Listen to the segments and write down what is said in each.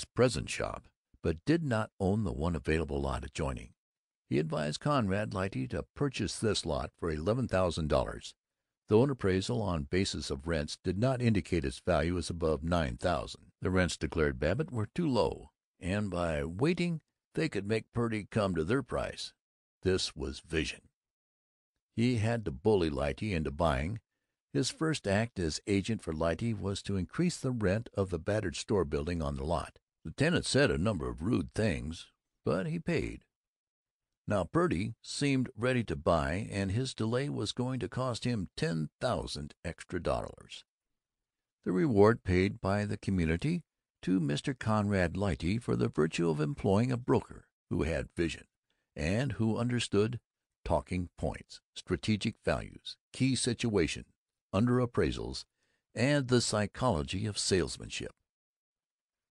his present shop, but did not own the one available lot adjoining. He advised Conrad Lyte to purchase this lot for $11,000, though an appraisal on basis of rents did not indicate its value as above $9,000. The rents, declared Babbitt, were too low, and by waiting they could make Purdy come to their price. This was vision. He had to bully Lyte into buying. His first act as agent for Lyte was to increase the rent of the battered store building on the lot. The tenant said a number of rude things, but he paid. Now Purdy seemed ready to buy, and his delay was going to cost him 10,000 extra dollars. The reward paid by the community to Mr. Conrad Lyte for the virtue of employing a broker who had vision, and who understood talking points, strategic values, key situations, under appraisals, and the psychology of salesmanship.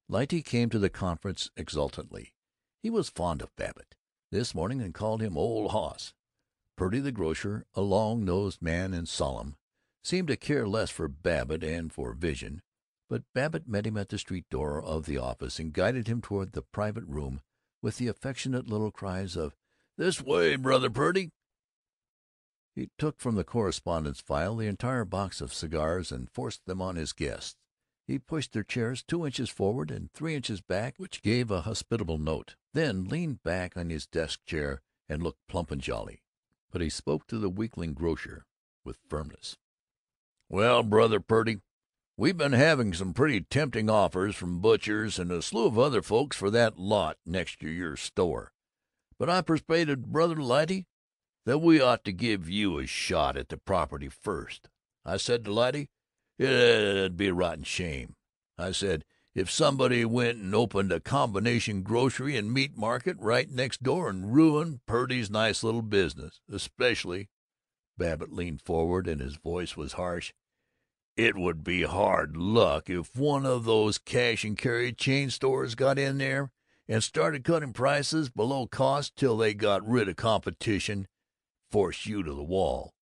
Lyte came to the conference exultantly. He was fond of Babbitt this morning and called him Old Hoss. Purdy the grocer, a long-nosed man and solemn, seemed to care less for Babbitt and for vision, but Babbitt met him at the street door of the office and guided him toward the private room with the affectionate little cries of, "This way, Brother Purdy." He took from the correspondence file the entire box of cigars and forced them on his guests. He pushed their chairs 2 inches forward and 3 inches back, which gave a hospitable note, then leaned back on his desk chair and looked plump and jolly. But he spoke to the weakling grocer with firmness. "Well, Brother Purdy, we've been having some pretty tempting offers from butchers and a slew of other folks for that lot next to your store. But I persuaded Brother Lyte that we ought to give you a shot at the property first. I said to Lyte, it'd be a rotten shame. I said, if somebody went and opened a combination grocery and meat market right next door and ruined Purdy's nice little business, especially," Babbitt leaned forward and his voice was harsh, "it would be hard luck if one of those cash and carry chain stores got in there and started cutting prices below cost till they got rid of competition, force you to the wall."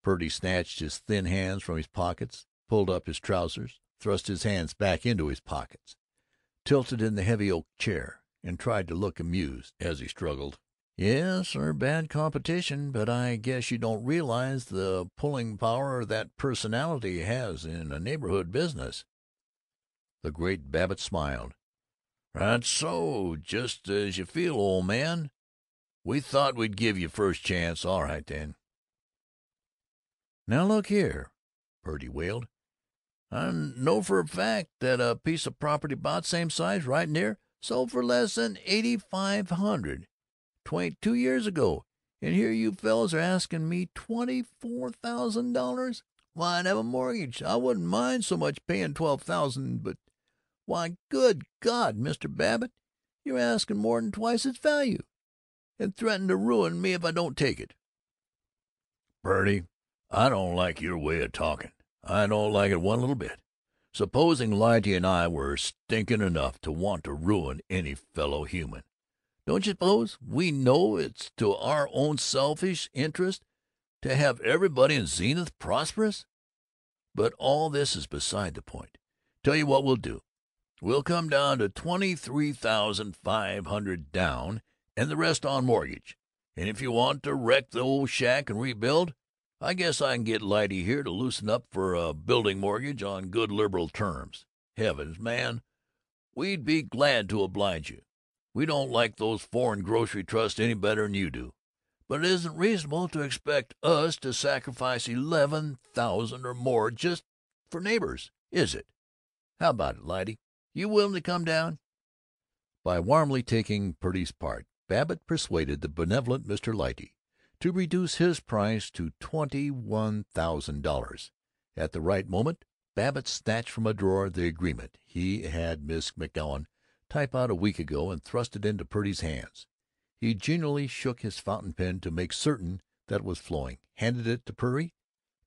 Purdy snatched his thin hands from his pockets, pulled up his trousers, thrust his hands back into his pockets, tilted in the heavy oak chair, and tried to look amused as he struggled. "Yes, sir, bad competition, but I guess you don't realize the pulling power that personality has in a neighborhood business." The great Babbitt smiled. "That's so. Just as you feel, old man. We thought we'd give you first chance. All right, then." "Now look here," Purdy wailed. "I know for a fact that a piece of property about same size right near sold for less than $8,500 2 years ago, and here you fellows are asking me $24,000. Why, I'd have a mortgage. I wouldn't mind so much paying $12,000, but why, good God, Mr. Babbitt, you're asking more than twice its value, and threaten to ruin me if I don't take it." "Purdy, I don't like your way of talking. I don't like it one little bit. Supposing Lyte and I were stinking enough to want to ruin any fellow human, don't you suppose we know it's to our own selfish interest to have everybody in Zenith prosperous? But all this is beside the point. Tell you what we'll do. We'll come down to 23,500 down, and the rest on mortgage. And if you want to wreck the old shack and rebuild, I guess I can get Lyte here to loosen up for a building mortgage on good liberal terms. Heavens, man, we'd be glad to oblige you. We don't like those foreign grocery trusts any better than you do. But it isn't reasonable to expect us to sacrifice 11,000 or more just for neighbors, is it? How about it, Lyte? You willing to come down?" By warmly taking Purdy's part, Babbitt persuaded the benevolent Mr. Lyte to reduce his price to $21,000. At the right moment, Babbitt snatched from a drawer the agreement he had Miss McGowan type out a week ago and thrust it into Purdy's hands. He genially shook his fountain pen to make certain that it was flowing, handed it to Purdy,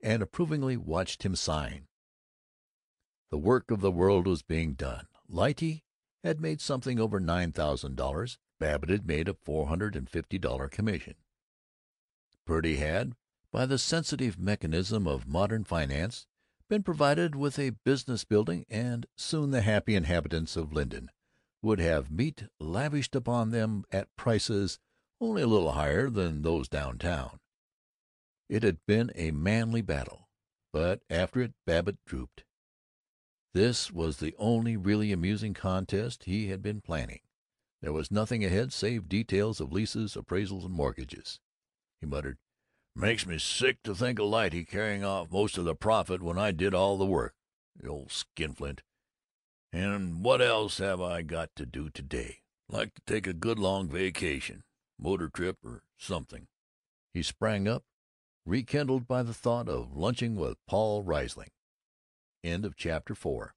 and approvingly watched him sign. The work of the world was being done. Lyte had made something over $9,000. Babbitt had made a $450 commission. Purdy had, by the sensitive mechanism of modern finance, been provided with a business building, and soon the happy inhabitants of Linden would have meat lavished upon them at prices only a little higher than those downtown. It had been a manly battle, but after it Babbitt drooped. This was the only really amusing contest he had been planning. There was nothing ahead save details of leases, appraisals, and mortgages. He muttered, "Makes me sick to think of Lyte carrying off most of the profit when I did all the work. The old skinflint! And what else have I got to do today? Like to take a good long vacation, motor trip or something." He sprang up, rekindled by the thought of lunching with Paul Riesling. Chapter 4